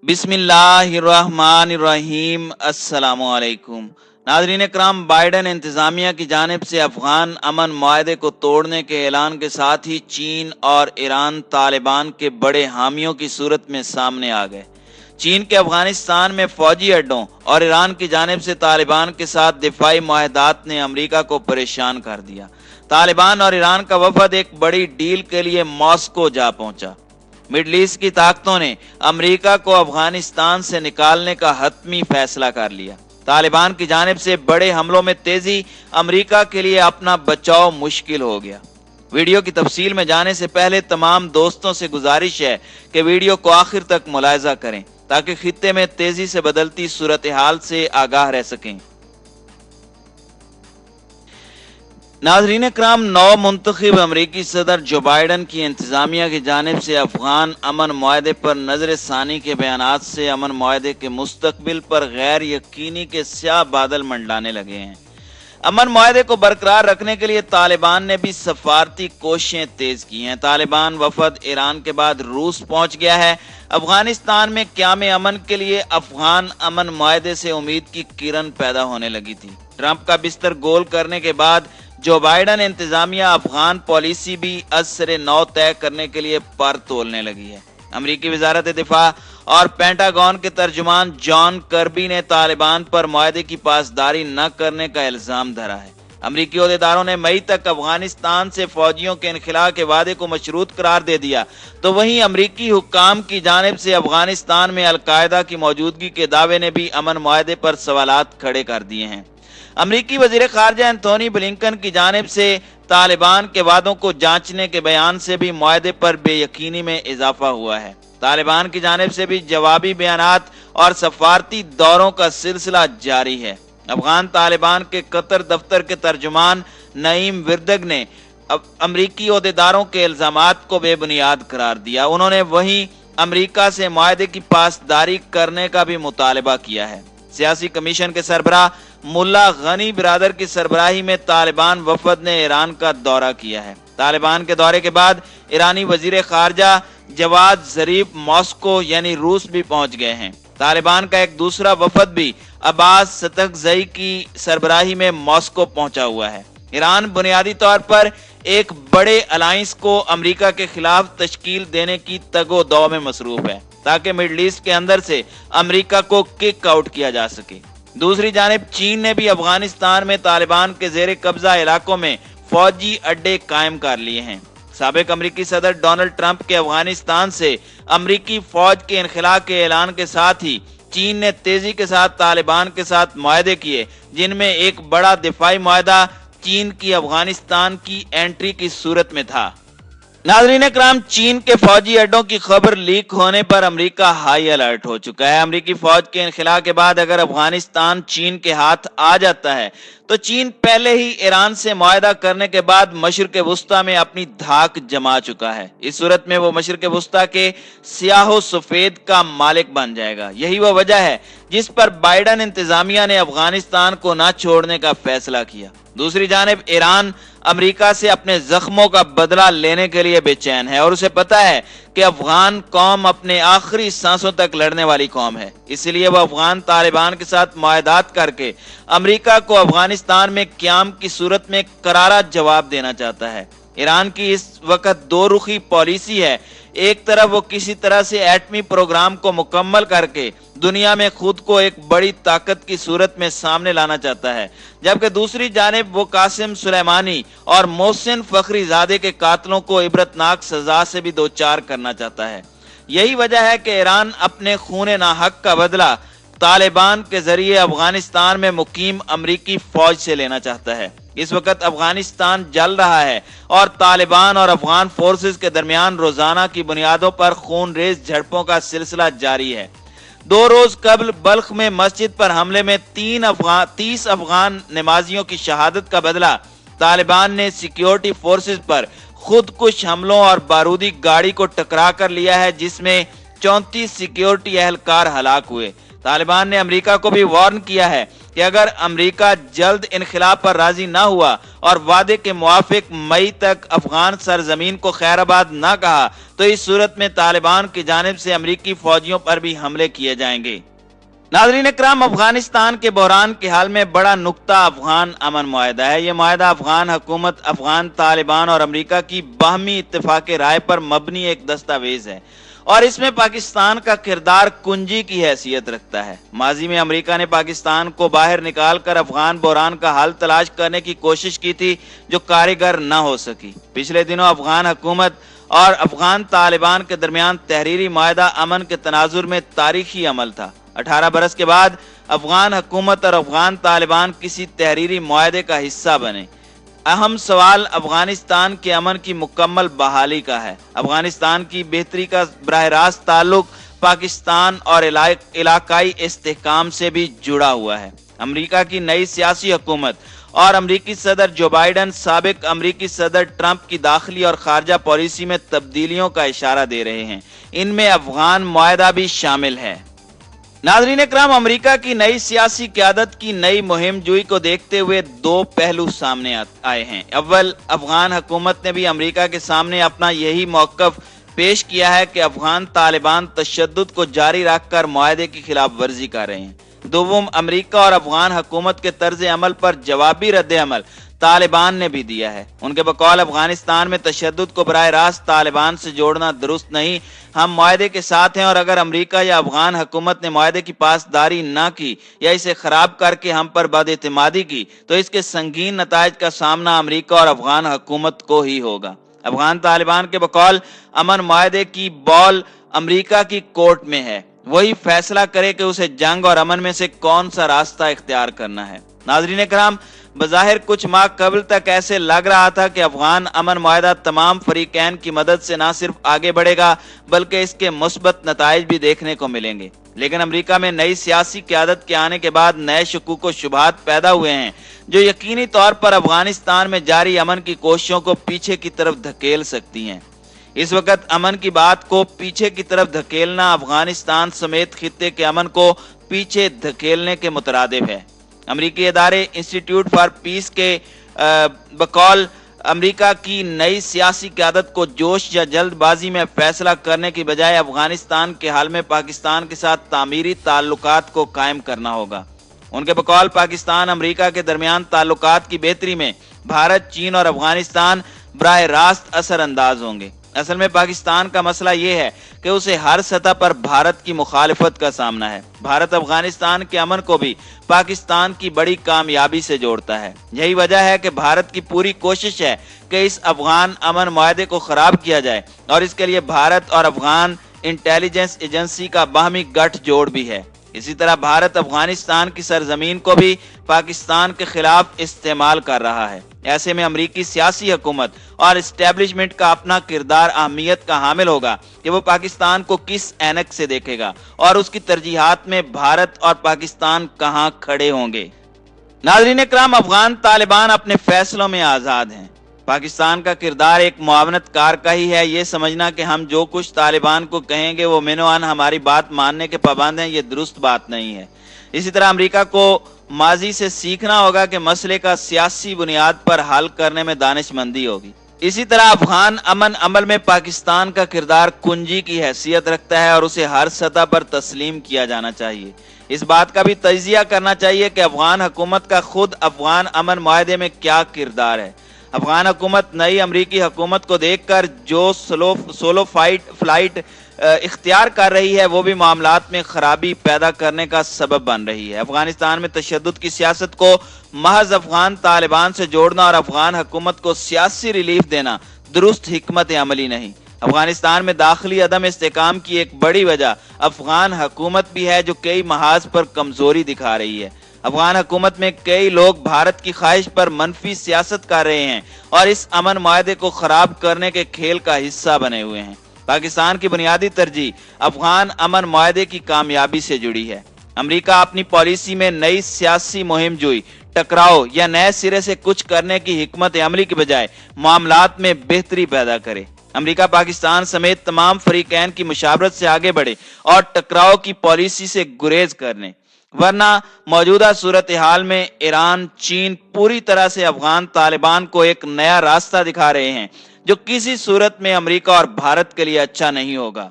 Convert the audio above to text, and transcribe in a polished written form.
بسم اللہ الرحمن الرحیم۔ السلام علیکم ناظرین اکرام، بائیڈن انتظامیہ کی جانب سے افغان امن معاہدے کو توڑنے کے اعلان کے ساتھ ہی چین اور ایران طالبان کے بڑے حامیوں کی صورت میں سامنے آ گئے۔ چین کے افغانستان میں فوجی اڈوں اور ایران کی جانب سے طالبان کے ساتھ دفاعی معاہدات نے امریکہ کو پریشان کر دیا۔ طالبان اور ایران کا وفد ایک بڑی ڈیل کے لیے ماسکو جا پہنچا۔ مڈل ایسٹ کی طاقتوں نے امریکہ کو افغانستان سے نکالنے کا حتمی فیصلہ کر لیا۔ طالبان کی جانب سے بڑے حملوں میں تیزی امریکہ کے لیے اپنا بچاؤ مشکل ہو گیا۔ ویڈیو کی تفصیل میں جانے سے پہلے تمام دوستوں سے گزارش ہے کہ ویڈیو کو آخر تک ملاحظہ کریں تاکہ خطے میں تیزی سے بدلتی صورتحال سے آگاہ رہ سکیں۔ ناظرین اکرام، نو منتخب امریکی صدر جو بائیڈن کی انتظامیہ کی جانب سے افغان امن معاہدے پر نظر ثانی کے بیانات سے امن معاہدے کے مستقبل پر غیر یقینی کے سیاہ بادل منڈلانے لگے ہیں۔ امن معاہدے کو برقرار رکھنے کے لیے طالبان نے بھی سفارتی کوششیں تیز کی ہیں۔ طالبان وفد ایران کے بعد روس پہنچ گیا ہے۔ افغانستان میں قیام امن کے لیے افغان امن معاہدے سے امید کی کرن پیدا ہونے لگی تھی۔ ٹرمپ کا بستر گول کرنے کے بعد جو بائیڈن انتظامیہ افغان پالیسی بھی از سر نو طے کرنے کے لیے پر تولنے لگی ہے۔ امریکی وزارت دفاع اور پینٹاگون کے ترجمان جان کربی نے طالبان پر معاہدے کی پاسداری نہ کرنے کا الزام دھرا ہے۔ امریکی عہدیداروں نے مئی تک افغانستان سے فوجیوں کے انخلاء کے وعدے کو مشروط قرار دے دیا، تو وہیں امریکی حکام کی جانب سے افغانستان میں القاعدہ کی موجودگی کے دعوے نے بھی امن معاہدے پر سوالات کھڑے کر دیے ہیں۔ امریکی وزیر خارجہ اینتھونی بلنکن کی جانب سے طالبان کے وعدوں کو جانچنے کے بیان سے بھی معاہدے پر بے یقینی میں اضافہ ہوا ہے۔ طالبان کی جانب سے بھی جوابی بیانات اور سفارتی دوروں کا سلسلہ جاری ہے۔ افغان طالبان کے قطر دفتر کے ترجمان نعیم وردگ نے امریکی عہدیداروں کے الزامات کو بے بنیاد قرار دیا۔ انہوں نے وہیں امریکہ سے معاہدے کی پاسداری کرنے کا بھی مطالبہ کیا ہے۔ سیاسی کمیشن کے سربراہ ملا غنی برادر کی سربراہی میں طالبان وفد نے ایران کا دورہ کیا ہے۔ طالبان کے دورے کے بعد ایرانی وزیر خارجہ جواد ظریف ماسکو یعنی روس بھی پہنچ گئے ہیں۔ طالبان کا ایک دوسرا وفد بھی عباس ستکزئی کی سربراہی میں ماسکو پہنچا ہوا ہے۔ ایران بنیادی طور پر ایک بڑے الائنس کو امریکہ کے خلاف تشکیل دینے کی تگ و دو میں مصروف ہے تاکہ مڈل ایسٹ کے اندر سے امریکہ کو کک آؤٹ کیا جا سکے۔ دوسری جانب چین نے بھی افغانستان میں طالبان کے زیر قبضہ علاقوں میں فوجی اڈے قائم کر لیے ہیں۔ سابق امریکی صدر ڈونلڈ ٹرمپ کے افغانستان سے امریکی فوج کے انخلاء کے اعلان کے ساتھ ہی چین نے تیزی کے ساتھ طالبان کے ساتھ معاہدے کیے، جن میں ایک بڑا دفاعی معاہدہ چین کی افغانستان کی انٹری کی صورت میں تھا۔ ناظرین اکرام، چین کے فوجی اڈوں کی خبر لیک ہونے پر امریکہ ہائی الرٹ ہو چکا ہے۔ امریکی فوج کے انخلاء کے بعد اگر افغانستان چین کے ہاتھ آ جاتا ہے تو چین پہلے ہی ایران سے معاہدہ کرنے کے بعد مشرق وسطیٰ میں اپنی دھاک جما چکا ہے۔ اس صورت میں وہ مشرق وسطیٰ کے سیاہ و سفید کا مالک بن جائے گا۔ یہی وہ وجہ ہے جس پر بائیڈن انتظامیہ نے افغانستان کو نہ چھوڑنے کا فیصلہ کیا۔ دوسری جانب ایران امریکہ سے اپنے زخموں کا بدلہ لینے کے لیے بے چین ہے اور اسے پتا ہے کہ افغان قوم اپنے آخری سانسوں تک لڑنے والی قوم ہے، اس لیے وہ افغان طالبان کے ساتھ معاہدات کر کے امریکہ کو افغانستان میں قیام کی صورت میں کرارا جواب دینا چاہتا ہے۔ ایران کی اس وقت دو رخی پالیسی ہے۔ ایک طرف وہ کسی طرح سے ایٹمی پروگرام کو مکمل کر کے دنیا میں خود کو ایک بڑی طاقت کی صورت میں سامنے لانا چاہتا ہے، جبکہ دوسری جانب وہ قاسم سلیمانی اور محسن فخری زادے کے قاتلوں کو عبرتناک سزا سے بھی دوچار کرنا چاہتا ہے۔ یہی وجہ ہے کہ ایران اپنے خون ناحق کا بدلہ طالبان کے ذریعے افغانستان میں مقیم امریکی فوج سے لینا چاہتا ہے۔ اس وقت افغانستان جل رہا ہے اور طالبان اور افغان فورسز کے درمیان روزانہ کی بنیادوں پر خون ریز جھڑپوں کا سلسلہ جاری ہے۔ 2 روز قبل بلخ میں مسجد پر حملے میں 30 افغان نمازیوں کی شہادت کا بدلہ طالبان نے سیکیورٹی فورسز پر خود کش حملوں اور بارودی گاڑی کو ٹکرا کر لیا ہے، جس میں 34 سیکیورٹی اہلکار ہلاک ہوئے۔ तालिबान ने अमेरिका को भी वार्न किया है कि अगर अमेरिका जल्द इनखिलाब पर राजी न हुआ और वादे के मुआफिक मई तक अफगान सरजमीन को खैराबाद न कहा तो इस सूरत में तालिबान की जानिब से अमेरिकी फौजियों पर भी हमले किए जाएंगे। नाज़रीन इकराम, अफगानिस्तान के बहरान के हाल में बड़ा नुक्ता अफगान अमन मुआहदा है। यह मुआहदा अफगान हुकूमत, अफगान तालिबान और अमेरिका की बाहमी इत्तेफाक राय पर मबनी एक दस्तावेज है और इसमें पाकिस्तान का किरदार कुंजी की हैसियत रखता है। माजी में अमेरिका ने पाकिस्तान को बाहर निकाल कर अफगान बहरान का हल तलाश करने की कोशिश की थी जो कारगर न हो सकी। पिछले दिनों अफगान हुकूमत और अफगान तालिबान के दरमियान तहरीरी मुआहदा अमन के तनाजुर में तारीखी अमल था। 18 बरस के बाद अफगान हुकूमत और अफगान तालिबान किसी तहरीरी मुआहदे का हिस्सा बने। अहम सवाल अफगानिस्तान के अमन की मुकम्मल बहाली का है। अफगानिस्तान की बेहतरी का बराह रास्त ताल्लुक पाकिस्तान और इलाकाई इस्तेहकाम से भी जुड़ा हुआ है। अमेरिका की नई सियासी हुकूमत और अमेरिकी सदर जो बाइडन साबिक अमेरिकी सदर ट्रंप की दाखिली और खारजा पॉलिसी में तब्दीलियों का इशारा दे रहे हैं। इनमें अफगान मुआहदा भी शामिल है। नाज़रीन इकराम, अमेरिका की नई सियासी क़यादत की नई मुहिम जुई को देखते हुए दो पहलू सामने आए हैं। अव्वल, अफगान हुकूमत ने भी अमेरिका के सामने अपना यही मौक़िफ़ पेश किया है कि अफगान तालिबान तशद्दुद को जारी रखकर मुआहदे की खिलाफ वर्जी कर रहे हैं। दोम, अमेरिका और अफगान हुकूमत के तर्ज अमल पर जवाबी रद्द अमल तालिबान ने भी दिया है। उनके बकौल अफगानिस्तान में तशद्दुद को बराह रास्त तालिबान से जोड़ना दुरुस्त नहीं, हम मुआहदे के साथ हैं और अगर अमेरिका या अफगान हुकूमत ने मुआहदे की पासदारी ना की या इसे खराब करके हम पर बदइतिमादी की तो इसके संगीन नताइज का सामना अमेरिका और अफगान हुकूमत को ही होगा। अफगान तालिबान के बकौल अमन मुआहदे की बॉल अमेरिका की कोर्ट में है, वही फैसला करे कि उसे जंग और अमन में से कौन सा रास्ता इख्तियार करना है। नाज़रीन इकराम, बज़ाहिर कुछ माह कबल तक ऐसे लग रहा था कि अफगान अमन मुआहदा तमाम फरीकैन की मदद से न सिर्फ आगे बढ़ेगा बल्कि इसके मुस्बत नताइज भी देखने को मिलेंगे। लेकिन अमेरिका में नई सियासी क़यादत के आने के बाद नए शुकूक व शुबहात पैदा हुए हैं जो यकीनी तौर पर अफगानिस्तान में जारी अमन की कोशिशों को पीछे की तरफ धकेल सकती हैं। इस वक्त अमन की बात को पीछे की तरफ धकेलना अफगानिस्तान समेत खित्ते के अमन को पीछे धकेलने के मुतरादिफ है। अमेरिकी इदारे इंस्टीट्यूट फॉर पीस के बकौल अमेरिका की नई सियासी क़यादत को जोश या जल्दबाजी में फैसला करने की बजाय अफगानिस्तान के हाल में पाकिस्तान के साथ तामीरी ताल्लुकात को कायम करना होगा। उनके बकौल पाकिस्तान अमेरिका के दरमियान ताल्लुकात की बेहतरी में भारत, चीन और अफगानिस्तान बराह रास्त असर अंदाज होंगे। असल में पाकिस्तान का मसला ये है कि उसे हर सतह पर भारत की मुखालिफत का सामना है। भारत अफगानिस्तान के अमन को भी पाकिस्तान की बड़ी कामयाबी से जोड़ता है। यही वजह है कि भारत की पूरी कोशिश है कि इस अफगान अमन मुआहदे को खराब किया जाए और इसके लिए भारत और अफगान इंटेलिजेंस एजेंसी का बाहमी गठजोड़ भी है। इसी तरह भारत अफगानिस्तान की सरजमीन को भी पाकिस्तान के खिलाफ इस्तेमाल कर रहा है। ऐसे में अमेरिकी सियासी हुकूमत और एस्टेब्लिशमेंट का अपना किरदार अहमियत का हामिल होगा कि वो पाकिस्तान को किस ऐनक से देखेगा और उसकी तरजीहात में भारत और पाकिस्तान कहां खड़े होंगे। नाज़रीन इकराम, अफगान तालिबान अपने फैसलों में आज़ाद हैं। पाकिस्तान का किरदार एक मुआवनतकार का ही है। ये समझना कि हम जो कुछ तालिबान को कहेंगे वो मिनोआन हमारी बात मानने के पाबंद हैं, ये दुरुस्त बात नहीं है। इसी तरह अमेरिका को माजी से सीखना होगा कि मसले का सियासी बुनियाद पर हल करने में दानिशमंदी होगी। इसी तरह अफगान अमन अमल में पाकिस्तान का किरदार कुंजी की हैसियत रखता है और उसे हर सतह पर तस्लीम किया जाना चाहिए। इस बात का भी तजिया करना चाहिए कि अफगान हुकूमत का खुद अफगान अमन मुआहदे में क्या किरदार है। अफगान हुकूमत नई अमरीकी हुकूमत को देखकर जो सोलो फ्लाइट इख्तियार कर रही है वो भी मामलात में खराबी पैदा करने का सबब बन रही है। अफगानिस्तान में तशद्दुद की सियासत को महज अफगान तालिबान से जोड़ना और अफगान हुकूमत को सियासी रिलीफ देना दुरुस्त हिकमत अमली नहीं। अफगानिस्तान में दाखिली अदम इस्तेहकाम की एक बड़ी वजह अफगान हुकूमत भी है जो कई महाज पर कमजोरी दिखा रही है। अफगान हुकूमत में कई लोग भारत की ख्वाहिश पर मनफी सियासत कर रहे हैं और इस अमन मुआहदे को खराब करने के खेल का हिस्सा बने हुए हैं। पाकिस्तान की बुनियादी तरजीह अफगान अमन मुआहदे की कामयाबी से जुड़ी है। अमेरिका अपनी पॉलिसी में नई सियासी मुहिम जुई, टकराव या नए सिरे से कुछ करने की हिकमत अमली के बजाय मामलात में बेहतरी पैदा करे। امریکہ پاکستان سمیت تمام فریقین کی مشاورت سے آگے بڑھے اور ٹکراؤ کی پالیسی سے گریز کرنے، ورنہ موجودہ صورتحال میں ایران، چین پوری طرح سے افغان طالبان کو ایک نیا راستہ دکھا رہے ہیں جو کسی صورت میں امریکہ اور بھارت کے لیے اچھا نہیں ہوگا۔